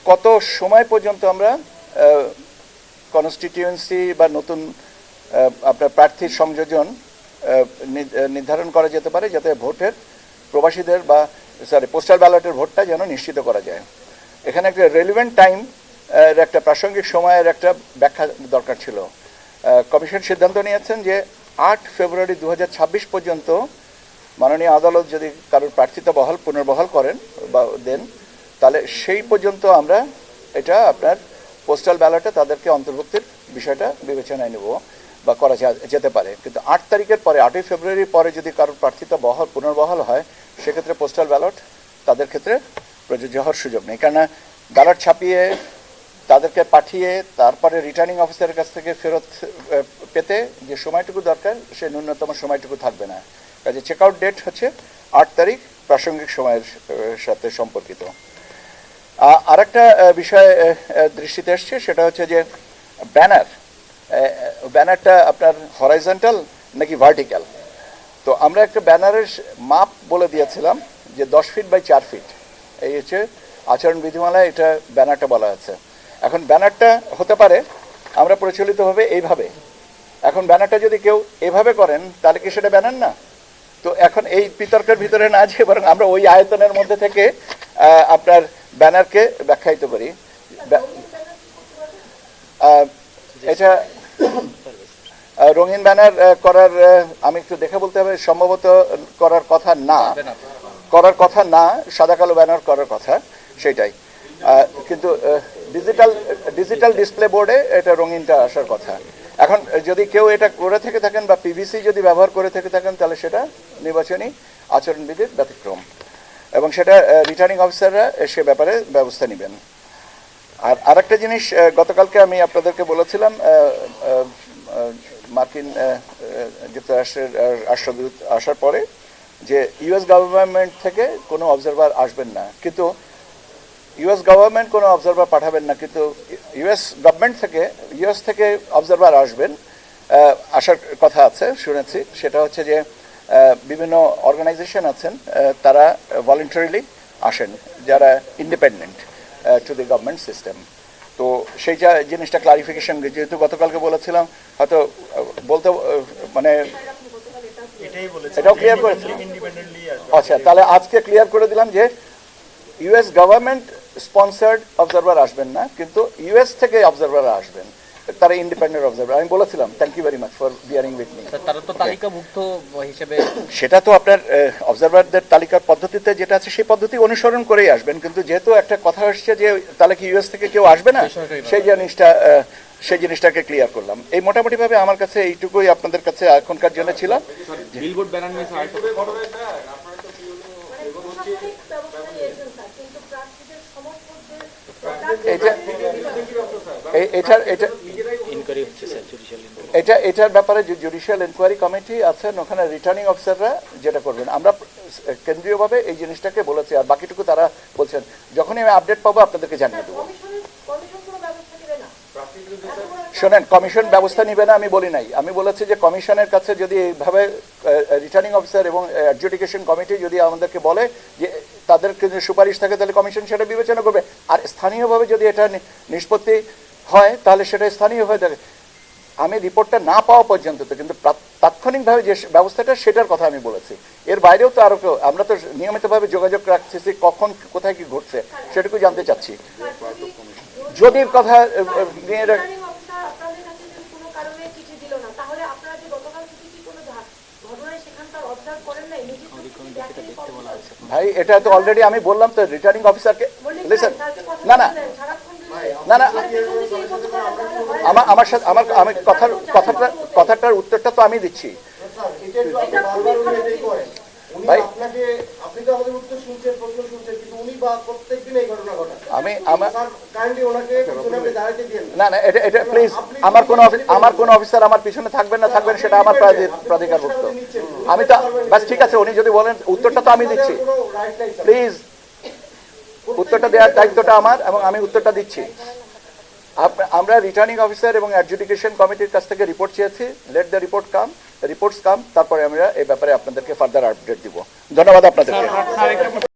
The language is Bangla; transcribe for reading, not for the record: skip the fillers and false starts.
কত সময় পর্যন্ত আমরা কনস্টিটিউয়েন্সি বা নতুন আপনার প্রার্থীর সংযোজন নির্ধারণ করা যেতে পারে, যাতে ভোটের প্রবাসীদের বা পোস্টাল ব্যালটের ভোটটা যেন নিশ্চিত করা যায়। এখানে একটা রেলিভেন্ট টাইম একটা প্রাসঙ্গিক সময়ের একটা ব্যাখ্যা দরকার ছিল। কমিশন সিদ্ধান্ত নিয়েছেন যে 8 ফেব্রুয়ারি 2026 পর্যন্ত মাননীয় আদালত যদি কারোর প্রার্থিতা পুনর্বহাল করেন বা দেন, তাহলে সেই পর্যন্ত আমরা এটা আপনার পোস্টাল ব্যালটে তাদেরকে অন্তর্ভুক্তির বিষয়টা বিবেচনায় নেব বা করা যেতে পারে। কিন্তু 8 তারিখের পরে, 8ই ফেব্রুয়ারির পরে যদি কারোর প্রার্থিতা পুনর্বহাল হয়, সেক্ষেত্রে পোস্টাল ব্যালট তাদের ক্ষেত্রে প্রযোজ্য হওয়ার সুযোগ নেই। কেননা ব্যালট ছাপিয়ে তাদেরকে পাঠিয়ে তারপরে রিটার্নিং অফিসারের কাছ থেকে ফেরত পেতে যে সময়টুকু দরকার, সে ন্যূনতম সময়টুকু থাকবে না। কাজে চেক আউট ডেট হচ্ছে 8 তারিখ, প্রাসঙ্গিক সময়ের সাথে সম্পর্কিত। আরেকটা বিষয় দৃষ্টিতে এসছে, সেটা হচ্ছে যে ব্যানারটা আপনার হরাইজন্টাল নাকি ভার্টিক্যাল। তো আমরা একটা ব্যানারের মাপ বলে দিয়েছিলাম যে 10 ফিট বাই 4 ফিট, এই হচ্ছে আচরণ বিধিমালায় এটা ব্যানারটা বলা আছে। এখন ব্যানারটা হতে পারে আমরা প্রচলিতভাবে এইভাবে, এখন ব্যানারটা যদি কেউ এভাবে করেন তাহলে কি সেটা ব্যানার না? তো এখন এই বিতর্কের ভিতরে না যে বরং আমরা ওই আয়তনের মধ্যে থেকে আপনার ব্যানারকে ব্যাখ্যায়িত করি। এটা রঙিন ব্যানার করার আমি একটু দেখে বলতে হবে, সম্ভবত করার কথা না, সাদা কালো ব্যানার করার কথা সেটাই। কিন্তু ডিজিটাল ডিসপ্লে বোর্ডে এটা রঙিনটা আসার কথা। এখন যদি কেউ এটা করে থেকে থাকেন বা পিভিসি যদি ব্যবহার করে থেকে থাকেন, তাহলে সেটা নির্বাচনী আচরণবিধির ব্যতিক্রম এবং সেটা রিটার্নিং অফিসাররা সে ব্যাপারে ব্যবস্থা নেবেন। আর আরেকটা জিনিস, গতকালকে আমি আপনাদেরকে বলেছিলাম মার্কিন যুক্তরাষ্ট্রের রাষ্ট্রদূত আসার পরে যে ইউএস গভর্নমেন্ট থেকে কোনো অবজারভার আসবেন না, কিন্তু ইউএস গভর্নমেন্ট কোনো অবজারভার পাঠাবেন না, কিন্তু ইউএস থেকে অবজারভার আসার কথা আছে শুনেছি। সেটা হচ্ছে যে বিভিন্ন অর্গানাইজেশন আছেন, তারা ভলেন্টারিলি আসেন, যারা independent to the government system. তো সেই জিনিসটা ক্লারিফিকেশন, যেহেতু গতকালকে বলেছিলাম, হয়তো বলতে মানে এটাও ক্লিয়ার করেছিলাম। আচ্ছা, তাহলে আজকে ক্লিয়ার করে দিলাম যে ইউএস গভর্নমেন্ট স্পন্সার্ড অবজারভার আসবেন না, কিন্তু ইউএস থেকে অবজারভার আসবেন, তারা ইন্ডিপেন্ডেন্ট অবজারভার। আমি বলেছিলাম, thank you very much for bearing with me. তারা তো তালিকাভুক্ত হিসেবে, সেটা তো আপনার অবজারভারদের তালিকার পদ্ধতিতে যেটা আছে সেই পদ্ধতি অনুসরণ করেই আসবেন। কিন্তু যেহেতু একটা কথা আসছে যে তাহলে কি ইউএস থেকে কেউ আসবে না, সেই জিনিসটাকে ক্লিয়ার করলাম। এই মোটামুটিভাবে আমার কাছে এইটুকুই আপনাদের কাছে এখনকার জন্য ছিল। এটার ব্যাপারে জুডিশিয়াল ইনকোয়ারি কমিটি আছেন, ওখানে রিটার্নিং অফিসাররা যেটা করবেন। আমরা কেন্দ্রীয়ভাবে এই জিনিসটাকে বলেছি, আর বাকিটুকু তারা বলছেন যখনই আমি আপডেট পাবো আপনাদেরকে জানিয়ে দেবো। শোনেন, কমিশন ব্যবস্থা নিবে না আমি বলি নাই, আমি বলেছি যে কমিশনের কাছে যদি এইভাবে রিটার্নিং অফিসার এবং অ্যাডজুডিকেশন কমিটি যদি আমাদেরকে বলে যে তাদের সুপারিশ থাকে, তাহলে কমিশন সেটা বিবেচনা করবে। আর স্থানীয়ভাবে যদি এটা নিষ্পত্তি হয়, তাহলে সেটা স্থানীয় হয়ে থাকে। আমি রিপোর্টটা না পাওয়া পর্যন্ত তো, কিন্তু তাৎক্ষণিকভাবে যে ব্যবস্থাটা সেটার কথা আমি বলেছি। এর বাইরেও তো আরো আমরা তো নিয়মিতভাবে যোগাযোগ রাখছি, কখন কোথায় কি ঘটছে সেটুকু জানতে চাচ্ছি। যদি কথা নিয়ে ভাই, এটা তো অলরেডি আমি বললাম তো রিটার্নিং অফিসারকে। লিসেন, না না না না, আমার সাথে আমি কথাটার উত্তরটা তো আমি দিচ্ছি ভাই। না না, এটা প্লিজ, আমার কোন অফিসার আমার পিছনে থাকবেন না থাকবেন সেটা আমার প্রাধিকারভুক্ত। আমি তো বাস, ঠিক আছে, উনি যদি বলেন উত্তরটা তো আমি দিচ্ছি, প্লিজ উত্তরটা দেওয়ার দায়িত্বটা আমার এবং আমি উত্তরটা দিচ্ছি। আমরা রিটার্নিং অফিসার এবং অ্যাডজুডিকেশন কমিটির কাছ থেকে রিপোর্ট চেয়েছি। লেট দ্য রিপোর্টস কাম, তারপরে আমরা এই ব্যাপারে আপনাদেরকে ফার্দার আপডেট দিব। ধন্যবাদ আপনাদেরকে।